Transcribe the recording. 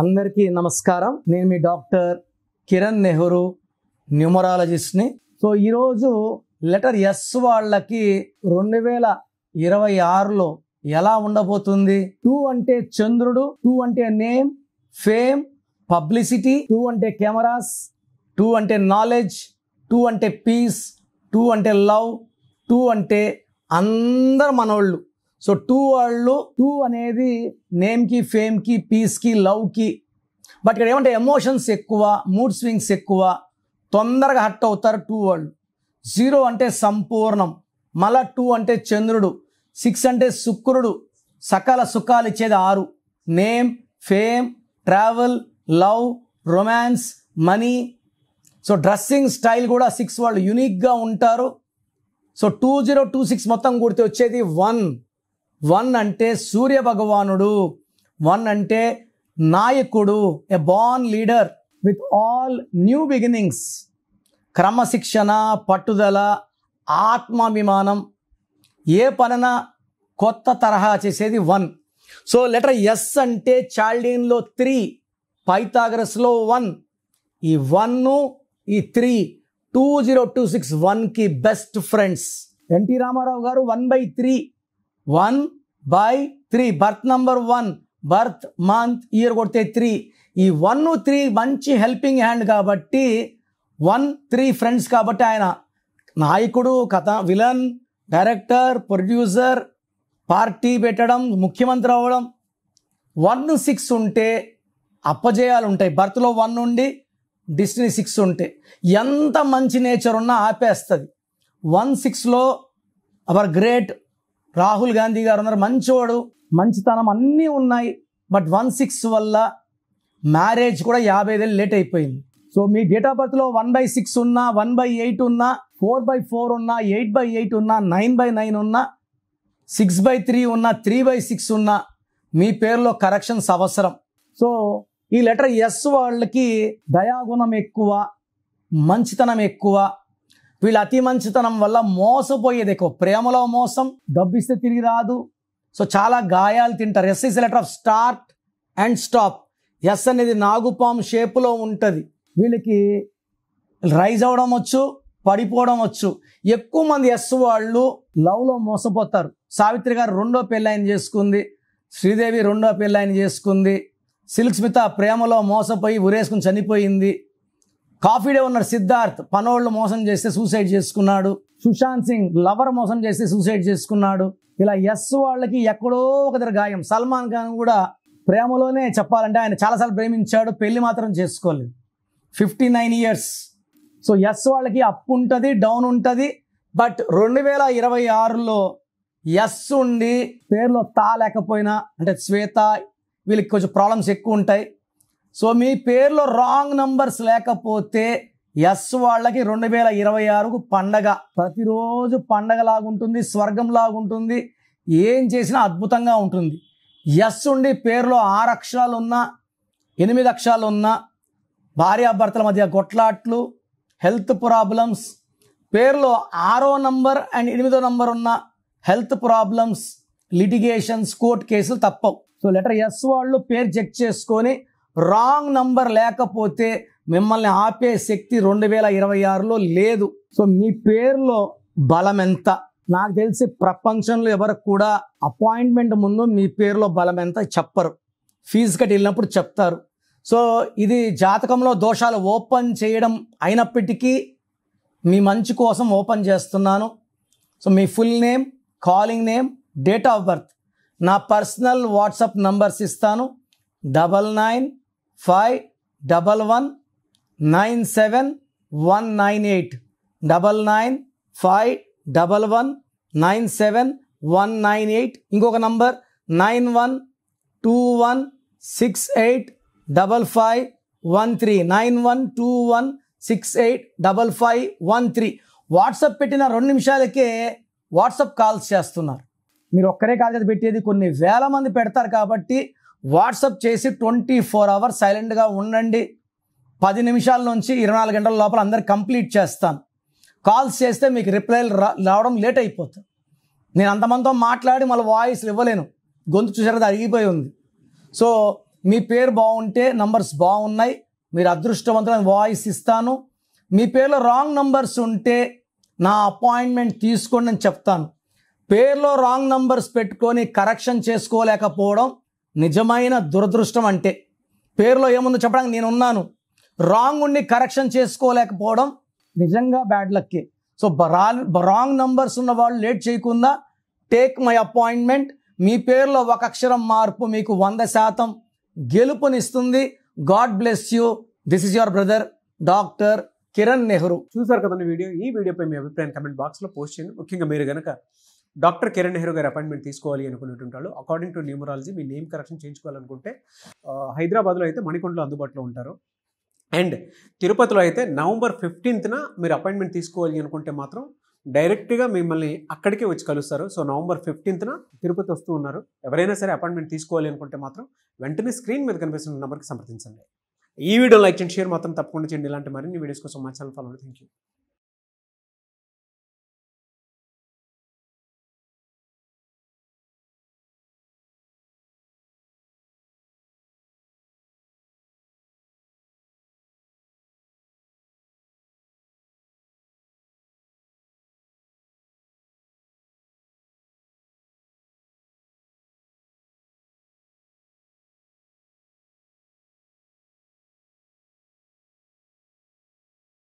అందరికీ నమస్కారం. నేను మీ డాక్టర్ కిరణ్ నెహ్రూ, న్యూమరాలజిస్ట్ని. సో ఈరోజు లెటర్ ఎస్ వాళ్ళకి 2026లో ఎలా ఉండబోతుంది? 2 అంటే చంద్రుడు, 2 అంటే నేమ్, ఫేమ్, పబ్లిసిటీ, 2 అంటే కెమెరాస్, 2 అంటే నాలెడ్జ్, 2 అంటే పీస్, 2 అంటే లవ్, 2 అంటే అందరు మనోళ్ళు. సో 2 వాళ్ళు 2 అనేది నేమ్కి, ఫేమ్కి, పీస్కి, లవ్కి. బట్ ఇక్కడ ఏమంటే ఎమోషన్స్ ఎక్కువ, మూడ్ స్వింగ్స్ ఎక్కువ, తొందరగా హర్ట్ అవుతారు 2 వాళ్ళు. 0 అంటే సంపూర్ణం, మళ్ళా 2 అంటే చంద్రుడు, 6 అంటే శుక్రుడు, సకల సుఖాలు ఇచ్చేది 6. Name, fame, travel, love, romance, money. So dressing style కూడా 6 వాళ్ళు యూనిక్గా ఉంటారు. సో 2026 మొత్తం కూడితే వచ్చేది 1 అంటే సూర్య భగవానుడు, 1 అంటే నాయకుడు, a born leader with all new beginnings, క్రమశిక్షణ, పట్టుదల, ఆత్మాభిమానం, ఏ పనైనా కొత్త తరహా చేసేది 1. సో లెటర్ ఎస్ అంటే చాల్డీన్లో 3, పైథాగరస్లో 1. ఈ 1 ఈ 3 2026 1కి బెస్ట్ ఫ్రెండ్స్. ఎన్టీ రామారావు గారు 1/3, 1/3 birth number 1, birth, month, year కొడితే 3. ఈ 1, 3 మంచి హెల్పింగ్ హ్యాండ్ కాబట్టి 1, 3 ఫ్రెండ్స్ కాబట్టి ఆయన నాయకుడు, కథ, విలన్, డైరెక్టర్, ప్రొడ్యూసర్, పార్టీ పెట్టడం, ముఖ్యమంత్రి అవ్వడం. 1, 6 ఉంటే అప్పజయాలు ఉంటాయి. బర్త్లో 1 ఉండి డిస్టినీ 6 ఉంటే ఎంత మంచి నేచర్ ఉన్నా ఆపేస్తుంది. 1, 6లో అవర్ గ్రేట్ రాహుల్ గాంధీ గారు ఉన్నారు, మంచివాడు, మంచితనం అన్నీ ఉన్నాయి. బట్ 1, 6 వల్ల మ్యారేజ్ కూడా 50 ఏళ్ళు లేట్ అయిపోయింది. సో మీ డేట్ ఆఫ్ బర్త్లో 1/6 ఉన్నా, 1/8 ఉన్నా, 4/4 ఉన్నా, 8/8 ఉన్నా, 9/9 ఉన్నా, 6/3 ఉన్నా, 3/6 ఉన్నా, మీ పేరులో కరెక్షన్స్ అవసరం. సో ఈ లెటర్ ఎస్ వాళ్ళకి దయాగుణం ఎక్కువ, మంచితనం ఎక్కువ. వీళ్ళ అతి మంచితనం వల్ల మోసపోయేది ఎక్కువ. ప్రేమలో మోసం, డబ్బు ఇస్తే తిరిగి రాదు. సో చాలా గాయాలు తింటారు. S is letter of start and stop. S అనేది నాగుపాము షేపులో ఉంటుంది. వీళ్ళకి రైజ్ అవ్వడం వచ్చు, పడిపోవడం వచ్చు. ఎక్కువ మంది ఎస్ వాళ్ళు లవ్లో మోసపోతారు. సావిత్రి గారు 2వ పెళ్ళాయన చేసుకుంది, శ్రీదేవి 2వ పెళ్ళాయన చేసుకుంది, సిల్క్ స్మిత ప్రేమలో మోసపోయి ఉరేసుకుని చనిపోయింది. కాఫీ డే ఉన్నాడు సిద్ధార్థ్, పనోళ్ళు మోసం చేస్తే సూసైడ్ చేసుకున్నాడు. సుశాంత్ సింగ్ లవర్ మోసం చేస్తే సూసైడ్ చేసుకున్నాడు. ఇలా ఎస్ వాళ్ళకి ఎక్కడో ఒక దగ్గర గాయం. సల్మాన్ ఖాన్ కూడా ప్రేమలోనే చెప్పాలంటే ఆయన చాలాసార్లు ప్రేమించాడు, పెళ్లి మాత్రం చేసుకోలేదు. 59 years. సో ఎస్ వాళ్ళకి అప్ ఉంటుంది, డౌన్ ఉంటుంది. బట్ 2026లో ఎస్ ఉండి పేరులో తా లేకపోయినా, అంటే శ్వేత, వీళ్ళకి కొంచెం ప్రాబ్లమ్స్ ఎక్కువ ఉంటాయి. సో మీ పేరులో రాంగ్ నంబర్స్ లేకపోతే ఎస్ వాళ్ళకి 2026కు పండగ. ప్రతిరోజు పండగలాగుంటుంది, స్వర్గంలాగుంటుంది, ఏం చేసినా అద్భుతంగా ఉంటుంది. ఎస్ ఉండి పేరులో 6 అక్షరాలు ఉన్నా, 8 అక్షరాలు ఉన్నా, భార్యాభర్తల మధ్య కొట్లాట్లు, హెల్త్ ప్రాబ్లమ్స్, పేరులో 6వ నంబర్ అండ్ 8వ నంబర్ ఉన్న హెల్త్ ప్రాబ్లమ్స్, లిటిగేషన్స్, కోర్టు కేసులు తప్పవు. సో లెటర్ ఎస్ వాళ్ళు పేరు చెక్ చేసుకొని రాంగ్ నంబర్ లేకపోతే మిమ్మల్ని ఆపే శక్తి 2026లో లేదు. సో మీ పేరులో బలం ఎంత? నాకు తెలిసి ప్రపంచంలో ఎవరికి కూడా అపాయింట్మెంట్ ముందు మీ పేరులో బలం ఎంత చెప్పరు. ఫీజు కట్టి వెళ్ళినప్పుడు చెప్తారు. సో ఇది జాతకంలో దోషాలు ఓపెన్ చేయడం అయినప్పటికీ మీ మంచి కోసం ఓపెన్ చేస్తున్నాను. So me full name, calling name, date of birth, నా పర్సనల్ వాట్సాప్ నంబర్స్ ఇస్తాను. 9951197198, 9951197198. ఇంకొక నంబర్ 9121685513, 9121685513. వాట్సాప్ పెట్టిన 2 నిమిషాలకే వాట్సాప్ కాల్స్ చేస్తున్నారు. మీరు ఒక్కరే కాదు కదా పెట్టేది, కొన్ని వేల మంది పెడతారు. కాబట్టి వాట్సాప్ చేసి 24 hours సైలెంట్గా ఉండండి. 10 నిమిషాల నుంచి 24 గంటల లోపల అందరు కంప్లీట్ చేస్తాను. కాల్స్ చేస్తే మీకు రిప్లైలు రావడం లేట్ అయిపోతుంది. నేను అంతమందితో మాట్లాడి మళ్ళీ వాయిస్లు ఇవ్వలేను, గొంతు చూసారు అది అరిగిపోయి ఉంది. సో మీ పేరు బాగుంటే నంబర్స్ బాగున్నాయి, మీరు అదృష్టవంతులని వాయిస్ ఇస్తాను. మీ పేరులో రాంగ్ నంబర్స్ ఉంటే నా అపాయింట్మెంట్ తీసుకోండి అని చెప్తాను. పేరులో రాంగ్ నంబర్స్ పెట్టుకొని కరెక్షన్ చేసుకోలేకపోవడం నిజమైన దురదృష్టం. అంటే పేరులో ఏముందో చెప్పడానికి నేను ఉన్నాను, రాంగ్ ఉండి కరెక్షన్ చేసుకోలేకపోవడం నిజంగా బ్యాడ్ లక్కే. సో రాంగ్ నంబర్స్ ఉన్న వాళ్ళు లేట్ చేయకుండా టేక్ మై అపాయింట్మెంట్. మీ పేరులో ఒక అక్షరం మార్పు మీకు 100% గెలుపునిస్తుంది. God bless you. This is your brother doctor Kiran Nehru. చూసారు కదండి వీడియో. ఈ వీడియోపై మీ అభిప్రాయాన్ని కమెంట్ బాక్స్లో పోస్ట్ చేయండి. ముఖ్యంగా మీరు కనుక డాక్టర్ కిరణ్ నెహ్రూ గారి అపాయింట్మెంట్ తీసుకోవాలి అనుకునేటుంటారు, అకార్డింగ్ టు న్యూమరాలజీ మీ నేమ్ కరెక్షన్ చేయించుకోవాలనుకుంటే హైదరాబాద్లో అయితే మణికొండలో అందుబాటులో ఉంటారు. అండ్ తిరుపతిలో అయితే నవంబర్ 15న మీరు అపాయింట్మెంట్ తీసుకోవాలి అనుకుంటే మాత్రం డైరెక్ట్గా మిమ్మల్ని అక్కడికే వచ్చి కలుస్తారు. సో నవంబర్ 15న తిరుపతి వస్తూ ఉన్నారు. ఎవరైనా సరే అపాయింట్మెంట్ తీసుకోవాలి అనుకుంటే మాత్రం వెంటనే స్క్రీన్ మీద కనిపిస్తున్న నెంబర్కి సంప్రదించండి. ఈ వీడియో లైక్ చేయండి, షేర్ మాత్రం తప్పకుండా చేయండి. ఇలాంటి మరిన్ని వీడియోస్ కోసం మా ఛానల్ ఫాలో. Thank you.